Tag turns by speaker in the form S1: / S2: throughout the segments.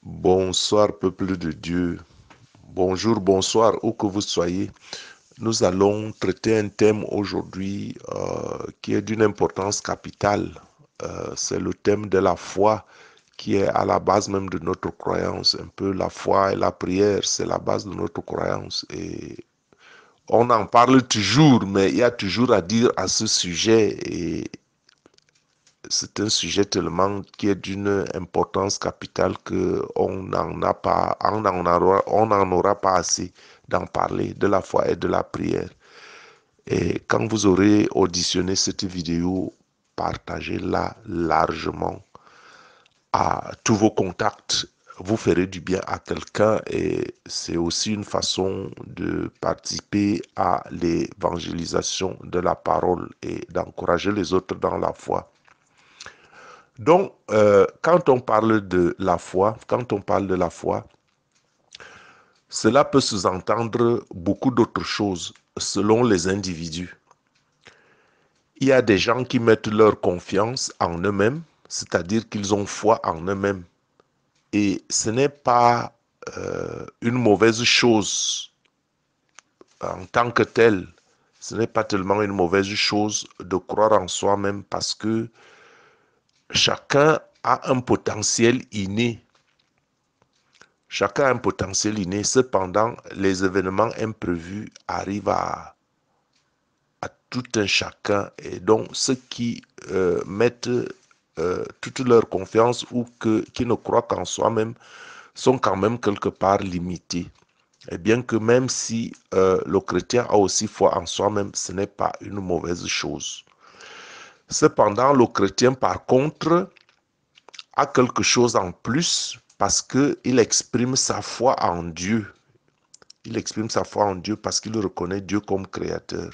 S1: Bonsoir, peuple de Dieu. Bonjour, bonsoir, où que vous soyez. Nous allons traiter un thème aujourd'hui qui est d'une importance capitale. C'est le thème de la foi qui est à la base même de notre croyance. Un peu la foi et la prière, c'est la base de notre croyance. Et on en parle toujours, mais il y a toujours à dire à ce sujet. Et c'est un sujet tellement qui est d'une importance capitale que on n'en a pas, on n'en aura pas assez d'en parler de la foi et de la prière. Et quand vous aurez auditionné cette vidéo, partagez-la largement à tous vos contacts. Vous ferez du bien à quelqu'un et c'est aussi une façon de participer à l'évangélisation de la parole et d'encourager les autres dans la foi. Donc, quand on parle de la foi, cela peut sous-entendre beaucoup d'autres choses selon les individus. Il y a des gens qui mettent leur confiance en eux-mêmes, c'est-à-dire qu'ils ont foi en eux-mêmes. Et ce n'est pas une mauvaise chose en tant que telle. Ce n'est pas tellement une mauvaise chose de croire en soi-même parce que chacun a un potentiel inné. Chacun a un potentiel inné, cependant, les événements imprévus arrivent à tout un chacun. Et donc, ceux qui mettent toute leur confiance ou qui ne croient qu'en soi-même sont quand même quelque part limités. Et bien que même si le chrétien a aussi foi en soi-même, ce n'est pas une mauvaise chose. Cependant, le chrétien, par contre, a quelque chose en plus parce qu'il exprime sa foi en Dieu. Il exprime sa foi en Dieu parce qu'il reconnaît Dieu comme créateur.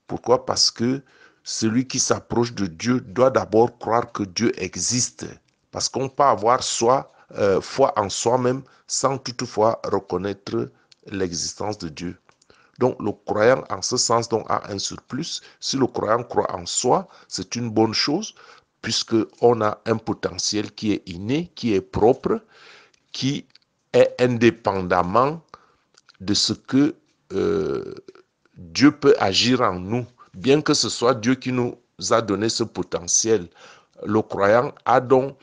S1: Pourquoi? Parce que celui qui s'approche de Dieu doit d'abord croire que Dieu existe. Parce qu'on peut avoir foi en soi-même sans toutefois reconnaître l'existence de Dieu. Donc le croyant en ce sens donc, a un surplus. Si le croyant croit en soi, c'est une bonne chose puisqu'on a un potentiel qui est inné, qui est propre, qui est indépendamment de ce que Dieu peut agir en nous, bien que ce soit Dieu qui nous a donné ce potentiel. Le croyant a donc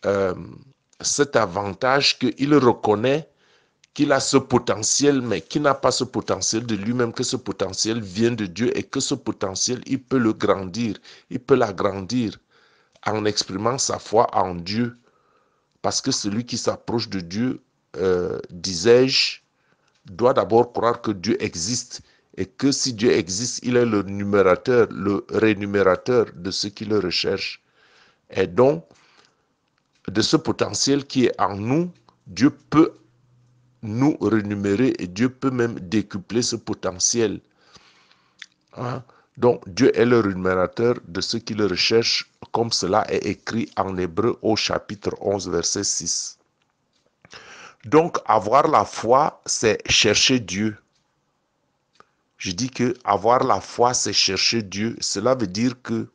S1: euh, cet avantage qu'il reconnaît qu'il a ce potentiel, mais qu'il n'a pas ce potentiel de lui-même, que ce potentiel vient de Dieu et que ce potentiel, il peut le grandir, il peut l'agrandir en exprimant sa foi en Dieu. Parce que celui qui s'approche de Dieu, disais-je, doit d'abord croire que Dieu existe et que si Dieu existe, il est le numérateur, le rémunérateur de ceux qui le recherchent. Et donc, de ce potentiel qui est en nous, Dieu peut nous rémunérer et Dieu peut même décupler ce potentiel. Hein? Donc, Dieu est le rémunérateur de ceux qui le recherchent, comme cela est écrit en Hébreu au chapitre 11, verset 6. Donc, avoir la foi, c'est chercher Dieu. Je dis que avoir la foi, c'est chercher Dieu. Cela veut dire que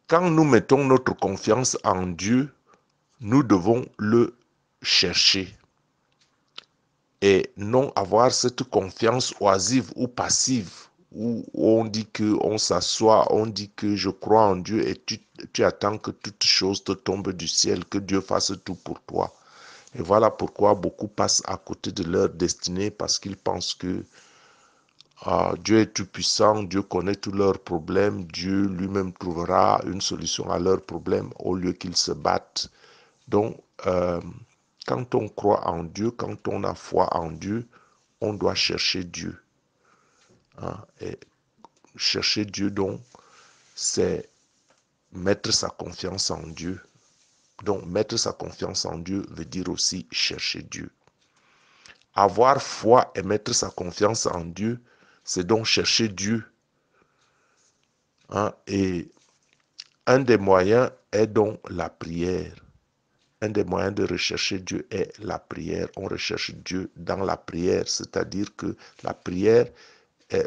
S1: quand nous mettons notre confiance en Dieu, nous devons le chercher et non avoir cette confiance oisive ou passive où on dit qu'on s'assoit, on dit que je crois en Dieu et tu attends que toute chose te tombe du ciel, que Dieu fasse tout pour toi. Et voilà pourquoi beaucoup passent à côté de leur destinée parce qu'ils pensent que Dieu est tout-puissant, Dieu connaît tous leurs problèmes, Dieu lui-même trouvera une solution à leurs problèmes au lieu qu'ils se battent. Donc, quand on croit en Dieu, quand on a foi en Dieu, on doit chercher Dieu. Hein. Et chercher Dieu, donc, c'est mettre sa confiance en Dieu. Donc, mettre sa confiance en Dieu veut dire aussi chercher Dieu. Avoir foi et mettre sa confiance en Dieu, c'est donc chercher Dieu. Hein. Et un des moyens est donc la prière. Un des moyens de rechercher Dieu est la prière. On recherche Dieu dans la prière, c'est-à-dire que la prière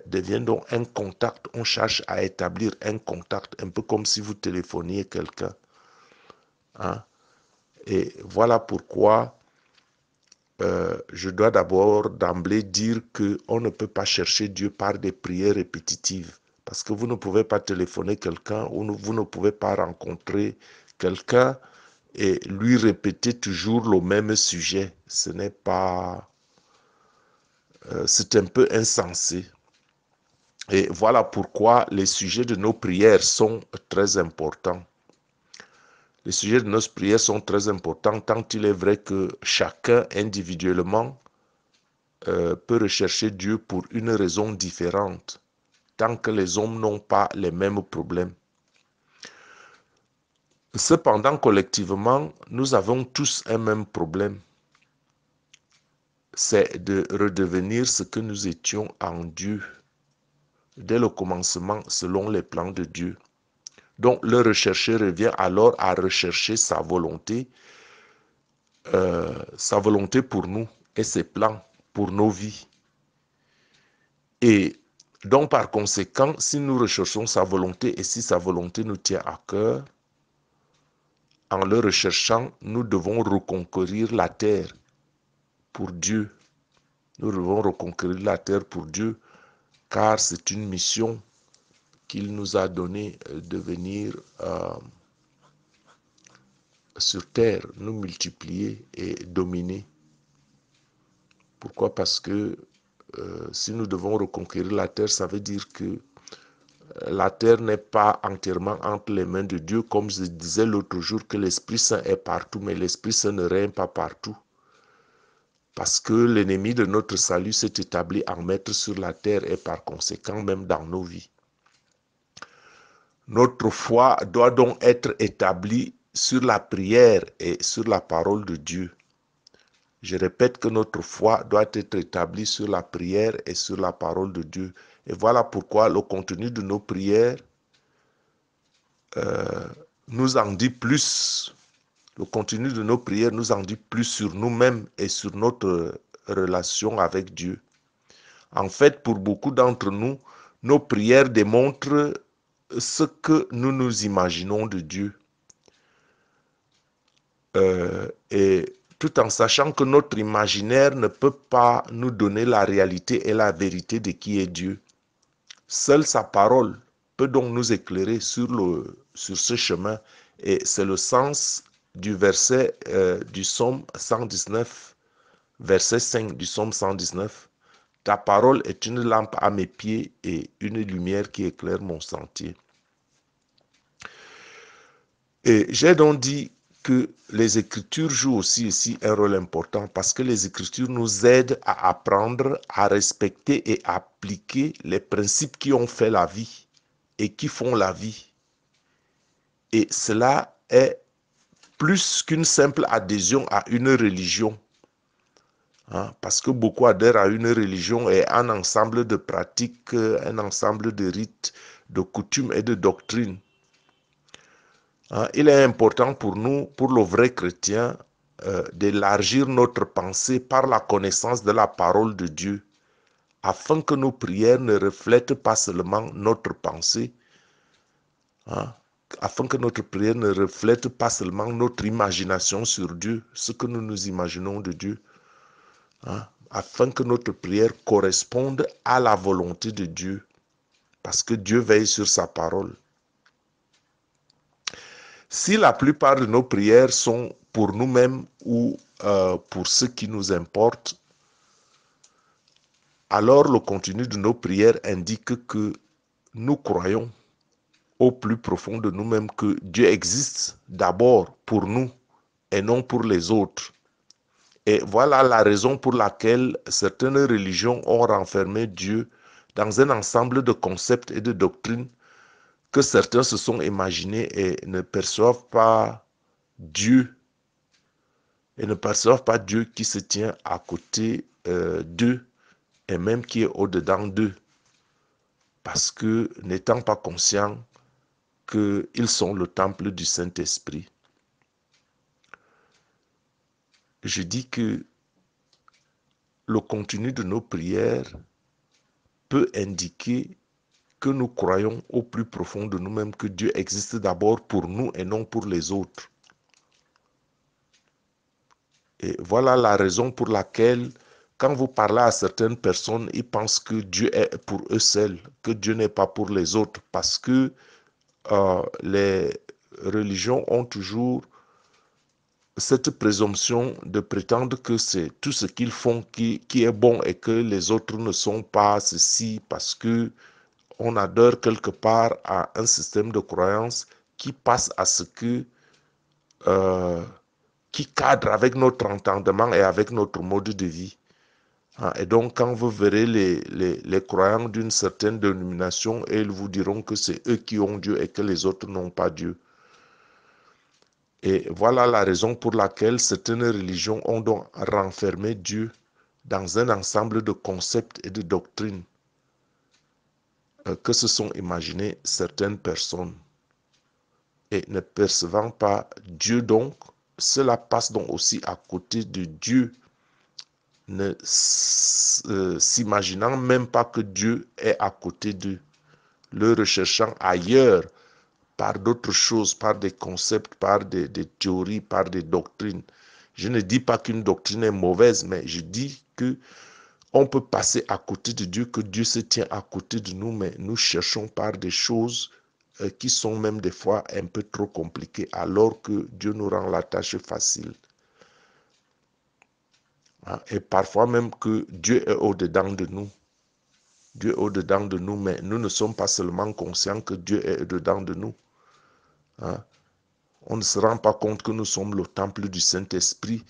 S1: devient donc un contact. On cherche à établir un contact, un peu comme si vous téléphoniez quelqu'un. Hein? Et voilà pourquoi je dois d'abord d'emblée dire qu'on ne peut pas chercher Dieu par des prières répétitives. Parce que vous ne pouvez pas téléphoner quelqu'un ou vous ne pouvez pas rencontrer quelqu'un et lui répéter toujours le même sujet. Ce n'est pas... c'est un peu insensé. Et voilà pourquoi les sujets de nos prières sont très importants. Les sujets de nos prières sont très importants tant il est vrai que chacun individuellement peut rechercher Dieu pour une raison différente, tant que les hommes n'ont pas les mêmes problèmes. Cependant, collectivement, nous avons tous un même problème. C'est de redevenir ce que nous étions en Dieu, dès le commencement, selon les plans de Dieu. Donc, le rechercher revient alors à rechercher sa volonté pour nous et ses plans pour nos vies. Et donc, par conséquent, si nous recherchons sa volonté et si sa volonté nous tient à cœur, en le recherchant, nous devons reconquérir la terre pour Dieu. Nous devons reconquérir la terre pour Dieu, car c'est une mission qu'il nous a donnée de venir sur terre, nous multiplier et dominer. Pourquoi? Parce que si nous devons reconquérir la terre, ça veut dire que la terre n'est pas entièrement entre les mains de Dieu, comme je disais l'autre jour que l'Esprit Saint est partout, mais l'Esprit Saint ne règne pas partout. Parce que l'ennemi de notre salut s'est établi en maître sur la terre et par conséquent même dans nos vies. Notre foi doit donc être établie sur la prière et sur la parole de Dieu. Je répète que notre foi doit être établie sur la prière et sur la parole de Dieu. Et voilà pourquoi le contenu de nos prières nous en dit plus. Le contenu de nos prières nous en dit plus sur nous-mêmes et sur notre relation avec Dieu. En fait, pour beaucoup d'entre nous, nos prières démontrent ce que nous nous imaginons de Dieu. Et tout en sachant que notre imaginaire ne peut pas nous donner la réalité et la vérité de qui est Dieu. Seule sa parole peut donc nous éclairer sur ce chemin. Et c'est le sens du verset du psaume 119, verset 5 du psaume 119. Ta parole est une lampe à mes pieds et une lumière qui éclaire mon sentier. Et j'ai donc dit que les Écritures jouent aussi ici un rôle important parce que les Écritures nous aident à apprendre, à respecter et à appliquer les principes qui ont fait la vie et qui font la vie. Et cela est plus qu'une simple adhésion à une religion. Parce que beaucoup adhèrent à une religion et un ensemble de pratiques, un ensemble de rites, de coutumes et de doctrines. Il est important pour nous, pour le vrai chrétien, d'élargir notre pensée par la connaissance de la parole de Dieu, afin que nos prières ne reflètent pas seulement notre pensée, afin que notre prière ne reflète pas seulement notre imagination sur Dieu, ce que nous nous imaginons de Dieu, afin que notre prière corresponde à la volonté de Dieu, parce que Dieu veille sur sa parole. Si la plupart de nos prières sont pour nous-mêmes ou pour ce qui nous importe, alors le contenu de nos prières indique que nous croyons au plus profond de nous-mêmes que Dieu existe d'abord pour nous et non pour les autres. Et voilà la raison pour laquelle certaines religions ont renfermé Dieu dans un ensemble de concepts et de doctrines que certains se sont imaginés et ne perçoivent pas Dieu. Et ne perçoivent pas Dieu qui se tient à côté d'eux et même qui est au-dedans d'eux. Parce que n'étant pas conscients qu'ils sont le temple du Saint-Esprit. Je dis que le contenu de nos prières peut indiquer que nous croyons au plus profond de nous-mêmes que Dieu existe d'abord pour nous et non pour les autres. Et voilà la raison pour laquelle, quand vous parlez à certaines personnes, ils pensent que Dieu est pour eux seuls, que Dieu n'est pas pour les autres, parce que les religions ont toujours cette présomption de prétendre que c'est tout ce qu'ils font qui est bon et que les autres ne sont pas ceci parce que on adore quelque part à un système de croyance qui passe à ce que euh, qui cadre avec notre entendement et avec notre mode de vie. Et donc, quand vous verrez les croyants d'une certaine dénomination, ils vous diront que c'est eux qui ont Dieu et que les autres n'ont pas Dieu. Et voilà la raison pour laquelle certaines religions ont donc renfermé Dieu dans un ensemble de concepts et de doctrines que se sont imaginés certaines personnes. Et ne percevant pas Dieu donc, cela passe donc aussi à côté de Dieu, ne s'imaginant même pas que Dieu est à côté d'eux, le recherchant ailleurs par d'autres choses, par des concepts, par des théories, par des doctrines. Je ne dis pas qu'une doctrine est mauvaise, mais je dis que on peut passer à côté de Dieu, que Dieu se tient à côté de nous, mais nous cherchons par des choses qui sont même des fois un peu trop compliquées, alors que Dieu nous rend la tâche facile. Et parfois même que Dieu est au-dedans de nous. Dieu est au-dedans de nous, mais nous ne sommes pas seulement conscients que Dieu est au-dedans de nous. On ne se rend pas compte que nous sommes le temple du Saint-Esprit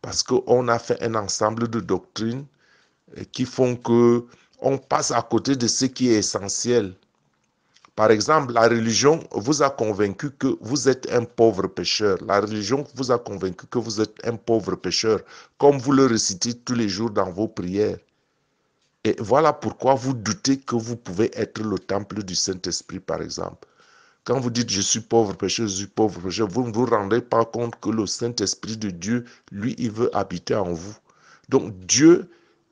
S1: parce qu'on a fait un ensemble de doctrines qui font que on passe à côté de ce qui est essentiel. Par exemple, la religion vous a convaincu que vous êtes un pauvre pécheur. La religion vous a convaincu que vous êtes un pauvre pécheur, comme vous le récitez tous les jours dans vos prières. Et voilà pourquoi vous doutez que vous pouvez être le temple du Saint-Esprit, par exemple. Quand vous dites « je suis pauvre pécheur, je suis pauvre pécheur », vous ne vous rendez pas compte que le Saint-Esprit de Dieu, lui, il veut habiter en vous. Donc Dieu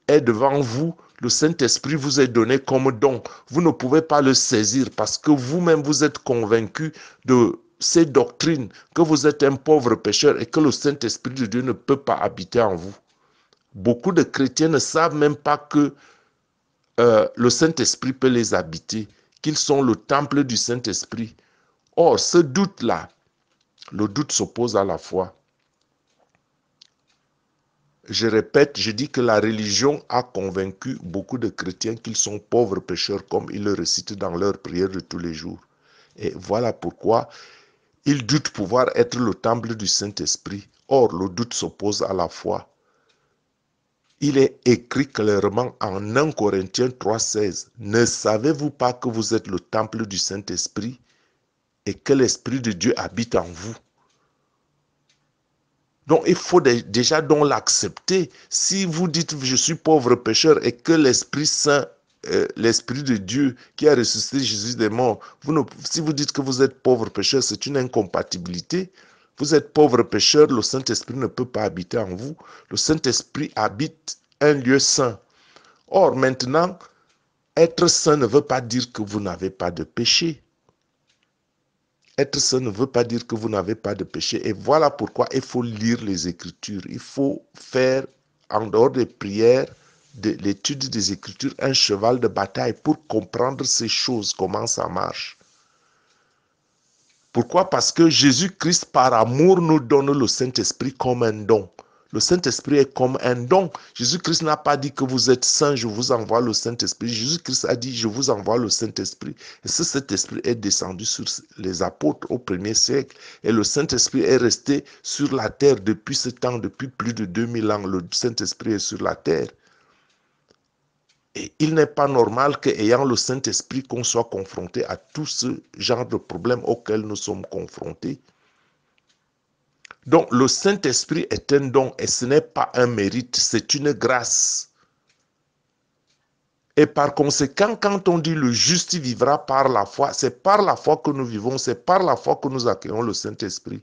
S1: est devant vous, le Saint-Esprit vous est donné comme don. Vous ne pouvez pas le saisir parce que vous-même vous êtes convaincu de ces doctrines, que vous êtes un pauvre pécheur et que le Saint-Esprit de Dieu ne peut pas habiter en vous. Beaucoup de chrétiens ne savent même pas que le Saint-Esprit peut les habiter, qu'ils sont le temple du Saint-Esprit. Or, ce doute-là, le doute s'oppose à la foi. Je répète, je dis que la religion a convaincu beaucoup de chrétiens qu'ils sont pauvres pécheurs comme ils le récitent dans leurs prières de tous les jours. Et voilà pourquoi ils doutent pouvoir être le temple du Saint-Esprit. Or, le doute s'oppose à la foi. Il est écrit clairement en 1 Corinthiens 3,16. Ne savez-vous pas que vous êtes le temple du Saint-Esprit et que l'Esprit de Dieu habite en vous? Donc, il faut déjà donc l'accepter. Si vous dites je suis pauvre pécheur et que l'Esprit Saint, l'Esprit de Dieu qui a ressuscité Jésus des morts, si vous dites que vous êtes pauvre pécheur, c'est une incompatibilité. Vous êtes pauvre pécheur, le Saint-Esprit ne peut pas habiter en vous. Le Saint-Esprit habite un lieu saint. Or, maintenant, être saint ne veut pas dire que vous n'avez pas de péché. Être saint ne veut pas dire que vous n'avez pas de péché. Et voilà pourquoi il faut lire les Écritures. Il faut faire, en dehors des prières, de l'étude des Écritures, un cheval de bataille pour comprendre ces choses, comment ça marche. Pourquoi? Parce que Jésus-Christ, par amour, nous donne le Saint-Esprit comme un don. Le Saint-Esprit est comme un don. Jésus-Christ n'a pas dit que vous êtes saint, je vous envoie le Saint-Esprit. Jésus-Christ a dit, je vous envoie le Saint-Esprit. Et ce Saint-Esprit est descendu sur les apôtres au 1er siècle. Et le Saint-Esprit est resté sur la terre depuis ce temps, depuis plus de 2000 ans. Le Saint-Esprit est sur la terre. Et il n'est pas normal qu'ayant le Saint-Esprit, qu'on soit confronté à tout ce genre de problèmes auxquels nous sommes confrontés. Donc, le Saint-Esprit est un don et ce n'est pas un mérite, c'est une grâce. Et par conséquent, quand on dit le juste vivra par la foi, c'est par la foi que nous vivons, c'est par la foi que nous accueillons le Saint-Esprit.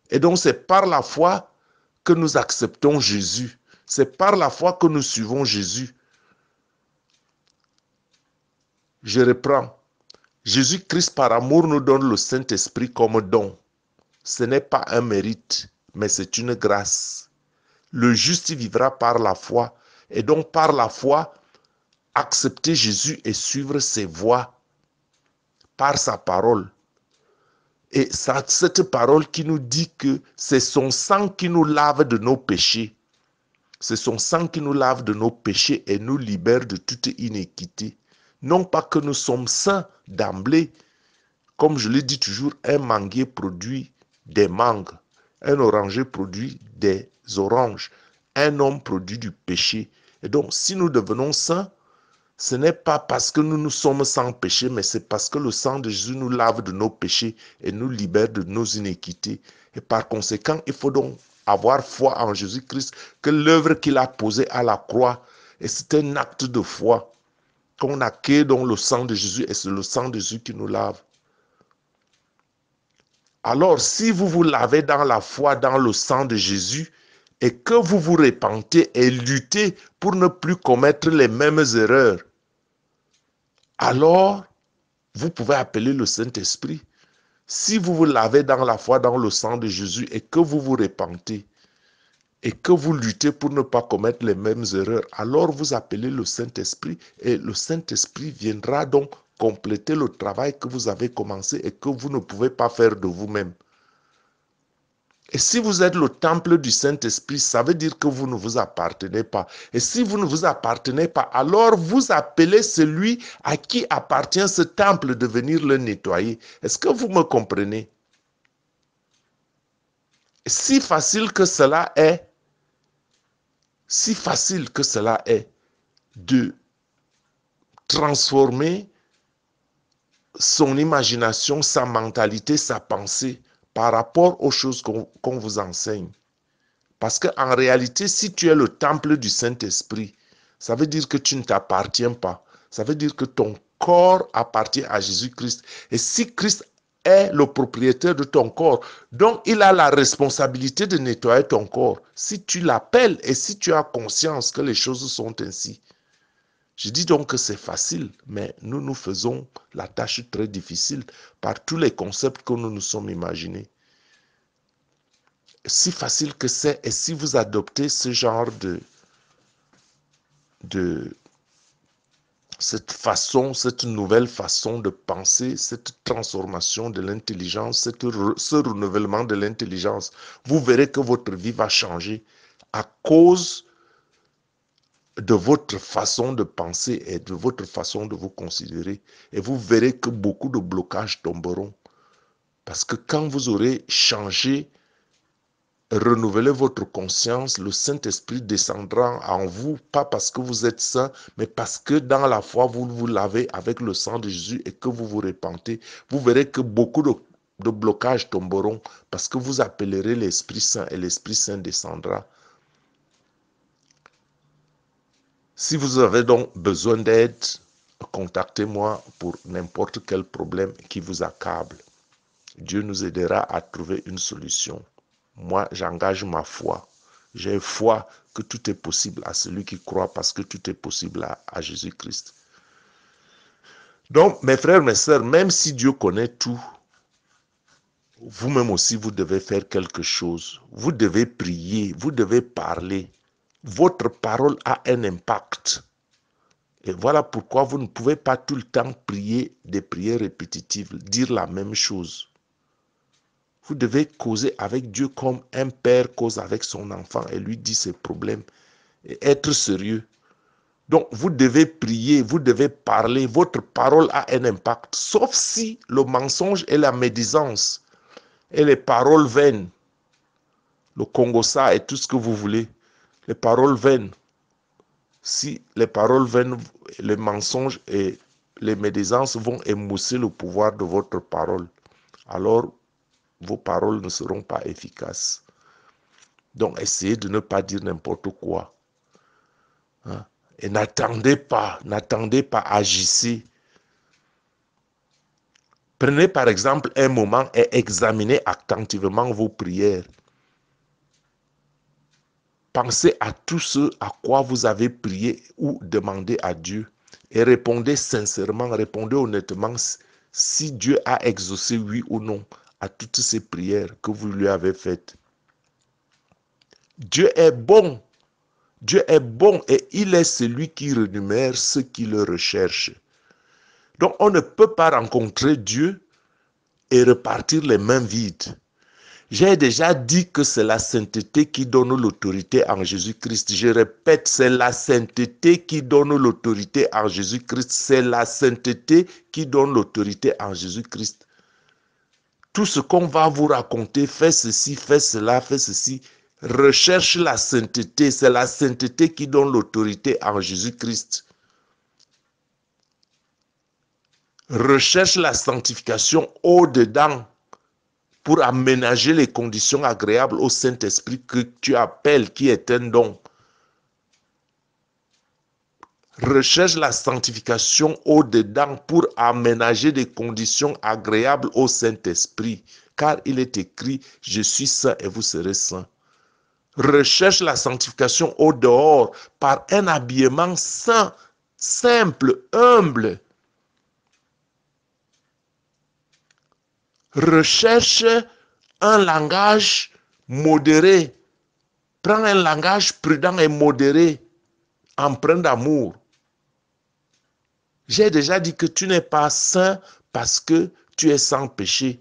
S1: Et donc, c'est par la foi que nous acceptons Jésus. C'est par la foi que nous suivons Jésus. Je reprends. Jésus-Christ, par amour, nous donne le Saint-Esprit comme don. Ce n'est pas un mérite, mais c'est une grâce. Le juste vivra par la foi. Et donc par la foi, accepter Jésus et suivre ses voies par sa parole. Et cette parole qui nous dit que c'est son sang qui nous lave de nos péchés. C'est son sang qui nous lave de nos péchés et nous libère de toute iniquité. Non pas que nous sommes saints d'emblée. Comme je le dis toujours, un manguier produit des mangues. Un oranger produit des oranges. Un homme produit du péché. Et donc, si nous devenons saints, ce n'est pas parce que nous sommes sans péché, mais c'est parce que le sang de Jésus nous lave de nos péchés et nous libère de nos iniquités. Et par conséquent, il faut donc avoir foi en Jésus-Christ, que l'œuvre qu'il a posée à la croix, et c'est un acte de foi qu'on acquiert dans le sang de Jésus, et c'est le sang de Jésus qui nous lave. Alors, si vous vous lavez dans la foi, dans le sang de Jésus, et que vous vous repentez et luttez pour ne plus commettre les mêmes erreurs, alors vous pouvez appeler le Saint-Esprit. Si vous vous lavez dans la foi, dans le sang de Jésus, et que vous vous repentez, et que vous luttez pour ne pas commettre les mêmes erreurs, alors vous appelez le Saint-Esprit, et le Saint-Esprit viendra donc compléter le travail que vous avez commencé et que vous ne pouvez pas faire de vous-même. Et si vous êtes le temple du Saint-Esprit, ça veut dire que vous ne vous appartenez pas. Et si vous ne vous appartenez pas, alors vous appelez celui à qui appartient ce temple de venir le nettoyer. Est-ce que vous me comprenez? Si facile que cela est, de transformer son imagination, sa mentalité, sa pensée par rapport aux choses qu'on vous enseigne. Parce qu'en réalité, si tu es le temple du Saint-Esprit, ça veut dire que tu ne t'appartiens pas. Ça veut dire que ton corps appartient à Jésus-Christ. Et si Christ est le propriétaire de ton corps, donc il a la responsabilité de nettoyer ton corps. Si tu l'appelles et si tu as conscience que les choses sont ainsi. Je dis donc que c'est facile, mais nous faisons la tâche très difficile par tous les concepts que nous nous sommes imaginés. Si facile que c'est, et si vous adoptez ce genre cette nouvelle façon de penser, cette transformation de l'intelligence, ce renouvellement de l'intelligence, vous verrez que votre vie va changer à cause de votre façon de penser et de votre façon de vous considérer. Et vous verrez que beaucoup de blocages tomberont. Parce que quand vous aurez changé, renouvelez votre conscience, le Saint-Esprit descendra en vous, pas parce que vous êtes saint, mais parce que dans la foi, vous vous lavez avec le sang de Jésus et que vous vous repentez. Vous verrez que beaucoup de blocages tomberont parce que vous appellerez l'Esprit Saint et l'Esprit Saint descendra. Si vous avez donc besoin d'aide, contactez-moi pour n'importe quel problème qui vous accable. Dieu nous aidera à trouver une solution. Moi, j'engage ma foi. J'ai foi que tout est possible à celui qui croit parce que tout est possible à Jésus-Christ. Donc, mes frères, mes sœurs, même si Dieu connaît tout, vous-même aussi, vous devez faire quelque chose. Vous devez prier, vous devez parler. Votre parole a un impact. Et voilà pourquoi vous ne pouvez pas tout le temps prier des prières répétitives, dire la même chose. Vous devez causer avec Dieu comme un père cause avec son enfant et lui dit ses problèmes et être sérieux. Donc, vous devez prier, vous devez parler, votre parole a un impact, sauf si le mensonge et la médisance et les paroles vaines, le Congo-ça et tout ce que vous voulez, les paroles vaines. Si les paroles vaines, les mensonges et les médisances vont émousser le pouvoir de votre parole, alors vos paroles ne seront pas efficaces. Donc, essayez de ne pas dire n'importe quoi. Hein? Et n'attendez pas, agissez. Prenez par exemple un moment et examinez attentivement vos prières. Pensez à tout ce à quoi vous avez prié ou demandé à Dieu et répondez sincèrement, répondez honnêtement si Dieu a exaucé oui ou non à toutes ces prières que vous lui avez faites. Dieu est bon. Dieu est bon et il est celui qui rémunère ceux qui le recherchent. Donc on ne peut pas rencontrer Dieu et repartir les mains vides. J'ai déjà dit que c'est la sainteté qui donne l'autorité en Jésus-Christ. Je répète, c'est la sainteté qui donne l'autorité en Jésus-Christ. C'est la sainteté qui donne l'autorité en Jésus-Christ. Tout ce qu'on va vous raconter, fais ceci, fais cela, fais ceci, recherche la sainteté. C'est la sainteté qui donne l'autorité en Jésus-Christ. Recherche la sanctification au-dedans pour aménager les conditions agréables au Saint-Esprit que tu appelles, qui est un don. Recherche la sanctification au-dedans pour aménager des conditions agréables au Saint-Esprit, car il est écrit, je suis saint et vous serez saints. Recherche la sanctification au dehors par un habillement saint, simple, humble. Recherche un langage modéré. Prends un langage prudent et modéré, empreint d'amour. J'ai déjà dit que tu n'es pas saint parce que tu es sans péché,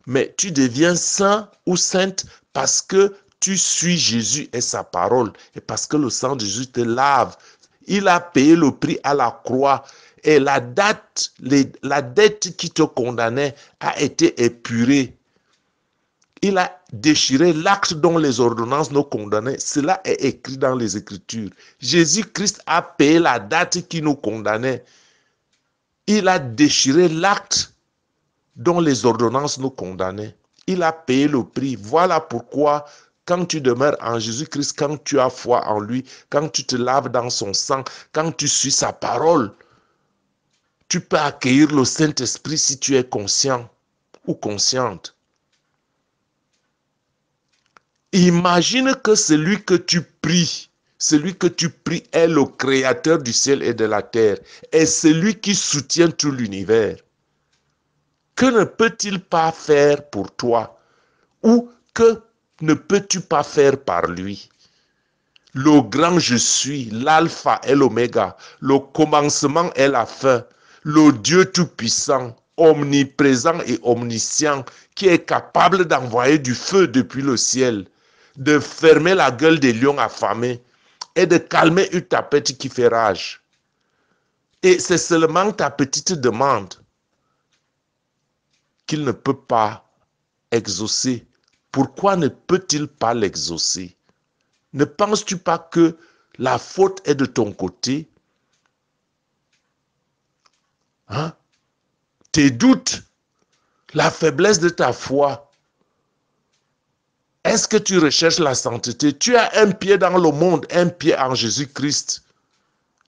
S1: mais tu deviens saint ou sainte parce que tu suis Jésus et sa parole, et parce que le sang de Jésus te lave. Il a payé le prix à la croix, et la dette qui te condamnait a été épurée. Il a déchiré l'acte dont les ordonnances nous condamnaient. Cela est écrit dans les Écritures. Jésus-Christ a payé la dette qui nous condamnait. Il a déchiré l'acte dont les ordonnances nous condamnaient. Il a payé le prix. Voilà pourquoi, quand tu demeures en Jésus-Christ, quand tu as foi en lui, quand tu te laves dans son sang, quand tu suis sa parole, tu peux accueillir le Saint-Esprit si tu es conscient ou consciente. Imagine que celui que tu pries est le créateur du ciel et de la terre, est celui qui soutient tout l'univers. Que ne peut-il pas faire pour toi? Ou que ne peux-tu pas faire par lui? Le grand je suis, l'alpha et l'oméga, le commencement et la fin, le Dieu tout-puissant, omniprésent et omniscient, qui est capable d'envoyer du feu depuis le ciel, de fermer la gueule des lions affamés et de calmer une tapette qui fait rage. Et c'est seulement ta petite demande qu'il ne peut pas exaucer. Pourquoi ne peut-il pas l'exaucer? Ne penses-tu pas que la faute est de ton côté? Hein? Tes doutes, la faiblesse de ta foi. Est-ce que tu recherches la sainteté? Tu as un pied dans le monde, un pied en Jésus-Christ.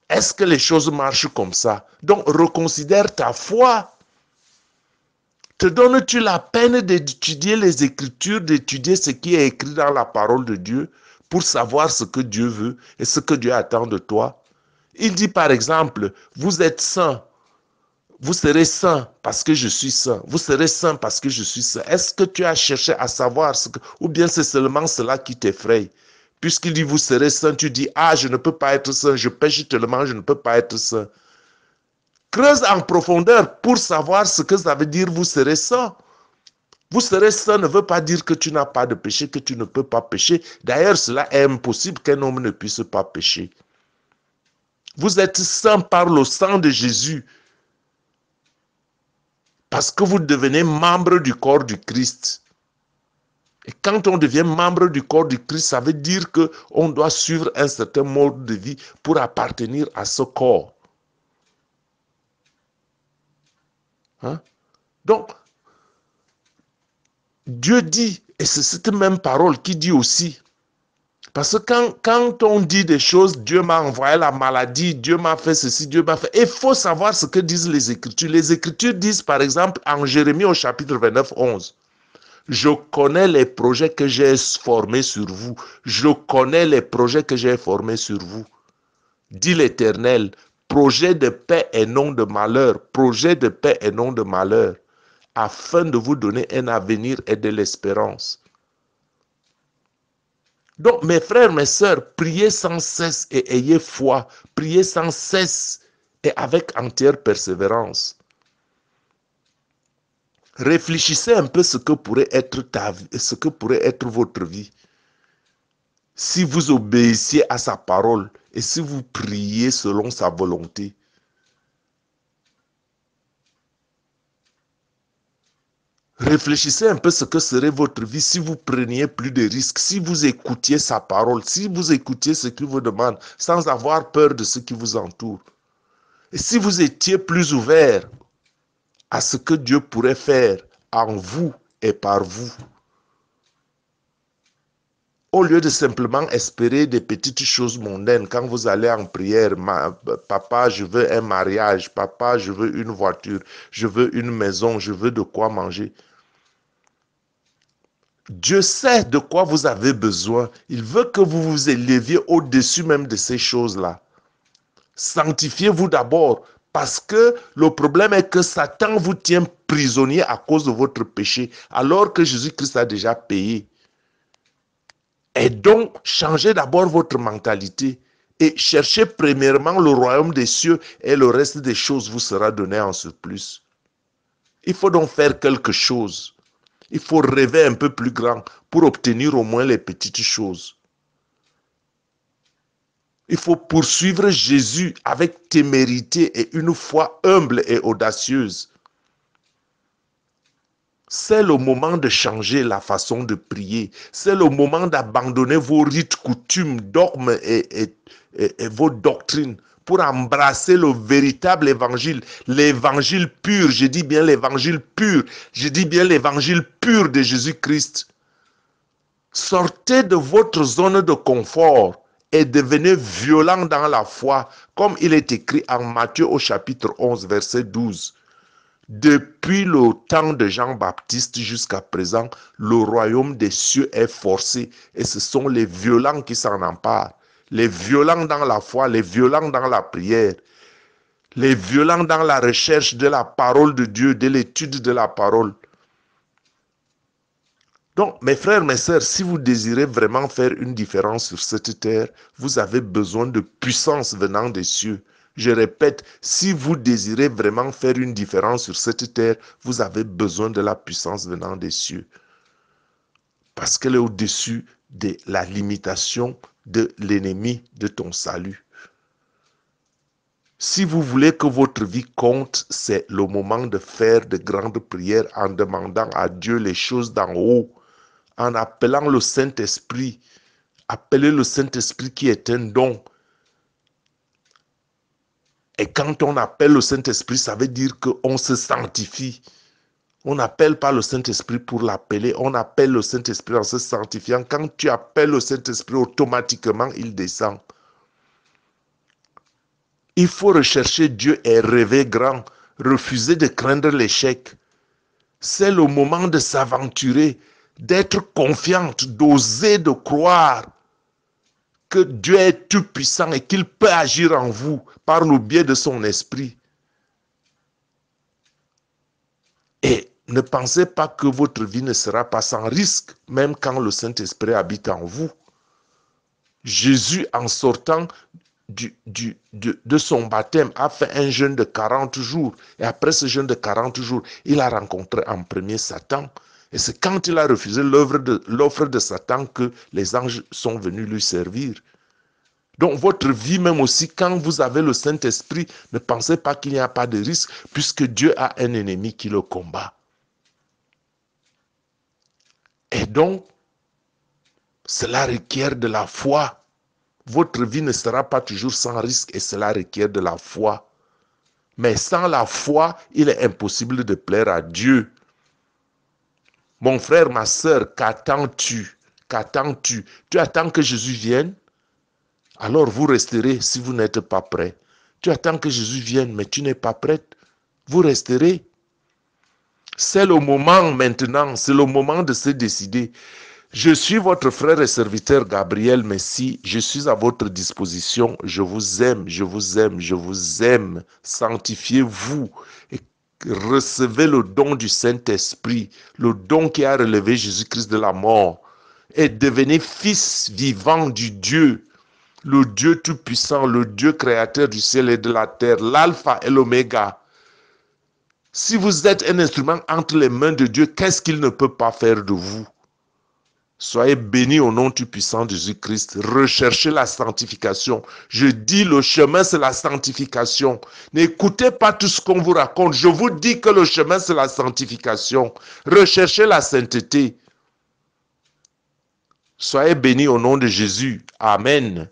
S1: Est-ce que les choses marchent comme ça? Donc, reconsidère ta foi. Te donnes-tu la peine d'étudier les Écritures, d'étudier ce qui est écrit dans la parole de Dieu pour savoir ce que Dieu veut et ce que Dieu attend de toi? Il dit par exemple, vous êtes saints. Vous serez saint parce que je suis saint. Vous serez saint parce que je suis saint. Est-ce que tu as cherché à savoir ce que... Ou bien c'est seulement cela qui t'effraie? Puisqu'il dit vous serez saint, tu dis, ah, je ne peux pas être saint, je pêche tellement, je ne peux pas être saint. Creuse en profondeur pour savoir ce que ça veut dire vous serez saint. Vous serez saint ne veut pas dire que tu n'as pas de péché, que tu ne peux pas pécher. D'ailleurs, cela est impossible qu'un homme ne puisse pas pécher. Vous êtes saint par le sang de Jésus. Parce que vous devenez membre du corps du Christ. Et quand on devient membre du corps du Christ, ça veut dire qu'on doit suivre un certain mode de vie pour appartenir à ce corps. Hein? Donc, Dieu dit, et c'est cette même parole qui dit aussi, parce que quand on dit des choses, Dieu m'a envoyé la maladie, Dieu m'a fait ceci, Dieu m'a fait... Il faut savoir ce que disent les Écritures. Les Écritures disent, par exemple, en Jérémie au chapitre 29, 11, « Je connais les projets que j'ai formés sur vous. Je connais les projets que j'ai formés sur vous. Dit l'Éternel, projet de paix et non de malheur, projet de paix et non de malheur, afin de vous donner un avenir et de l'espérance. » Donc, mes frères, mes sœurs, priez sans cesse et ayez foi. Priez sans cesse et avec entière persévérance. Réfléchissez un peu ce que pourrait être ce que pourrait être votre vie. Si vous obéissiez à sa parole et si vous priez selon sa volonté. Réfléchissez un peu ce que serait votre vie si vous preniez plus de risques, si vous écoutiez sa parole, si vous écoutiez ce qu'il vous demande sans avoir peur de ce qui vous entoure. Et si vous étiez plus ouvert à ce que Dieu pourrait faire en vous et par vous. Au lieu de simplement espérer des petites choses mondaines, quand vous allez en prière, papa, je veux un mariage, papa, je veux une voiture, je veux une maison, je veux de quoi manger. Dieu sait de quoi vous avez besoin. Il veut que vous vous éleviez au-dessus même de ces choses-là. Sanctifiez-vous d'abord, parce que le problème est que Satan vous tient prisonnier à cause de votre péché, alors que Jésus-Christ a déjà payé. Et donc, changez d'abord votre mentalité et cherchez premièrement le royaume des cieux et le reste des choses vous sera donné en surplus. Il faut donc faire quelque chose. Il faut rêver un peu plus grand pour obtenir au moins les petites choses. Il faut poursuivre Jésus avec témérité et une foi humble et audacieuse. C'est le moment de changer la façon de prier. C'est le moment d'abandonner vos rites, coutumes, dogmes et vos doctrines pour embrasser le véritable évangile, l'évangile pur. Je dis bien l'évangile pur. Je dis bien l'évangile pur de Jésus-Christ. Sortez de votre zone de confort et devenez violent dans la foi, comme il est écrit en Matthieu au chapitre 11, verset 12. Depuis le temps de Jean-Baptiste jusqu'à présent, le royaume des cieux est forcé et ce sont les violents qui s'en emparent. Les violents dans la foi, les violents dans la prière, les violents dans la recherche de la parole de Dieu, de l'étude de la parole. Donc, mes frères, mes sœurs, si vous désirez vraiment faire une différence sur cette terre, vous avez besoin de puissance venant des cieux. Je répète, si vous désirez vraiment faire une différence sur cette terre, vous avez besoin de la puissance venant des cieux. Parce qu'elle est au-dessus de la limitation de l'ennemi de ton salut. Si vous voulez que votre vie compte, c'est le moment de faire de grandes prières en demandant à Dieu les choses d'en haut, en appelant le Saint-Esprit. Appelez le Saint-Esprit qui est un don. Et quand on appelle le Saint-Esprit, ça veut dire qu'on se sanctifie. On n'appelle pas le Saint-Esprit pour l'appeler, on appelle le Saint-Esprit en se sanctifiant. Quand tu appelles le Saint-Esprit, automatiquement, il descend. Il faut rechercher Dieu et rêver grand, refuser de craindre l'échec. C'est le moment de s'aventurer, d'être confiante, d'oser, de croire que Dieu est tout puissant et qu'il peut agir en vous par le biais de son esprit. Et ne pensez pas que votre vie ne sera pas sans risque, même quand le Saint-Esprit habite en vous. Jésus, en sortant de son baptême, a fait un jeûne de 40 jours. Et après ce jeûne de 40 jours, il a rencontré en premier Satan. Et c'est quand il a refusé l'offre de Satan que les anges sont venus lui servir. Donc votre vie même aussi, quand vous avez le Saint-Esprit, ne pensez pas qu'il n'y a pas de risque, puisque Dieu a un ennemi qui le combat. Et donc, cela requiert de la foi. Votre vie ne sera pas toujours sans risque et cela requiert de la foi. Mais sans la foi, il est impossible de plaire à Dieu. Mon frère, ma soeur, qu'attends-tu? Qu'attends-tu? Tu attends que Jésus vienne? Alors vous resterez si vous n'êtes pas prêt. Tu attends que Jésus vienne, mais tu n'es pas prête. Vous resterez. C'est le moment maintenant, c'est le moment de se décider. Je suis votre frère et serviteur Gabriel Messi. Je suis à votre disposition. Je vous aime, je vous aime, je vous aime. Sanctifiez-vous et recevez le don du Saint-Esprit, le don qui a relevé Jésus-Christ de la mort. et devenez fils vivant du Dieu, le Dieu tout-puissant, le Dieu créateur du ciel et de la terre, l'alpha et l'oméga. Si vous êtes un instrument entre les mains de Dieu, qu'est-ce qu'il ne peut pas faire de vous? Soyez bénis au nom du puissant de Jésus-Christ. Recherchez la sanctification. Je dis le chemin, c'est la sanctification. N'écoutez pas tout ce qu'on vous raconte. Je vous dis que le chemin, c'est la sanctification. Recherchez la sainteté. Soyez bénis au nom de Jésus. Amen.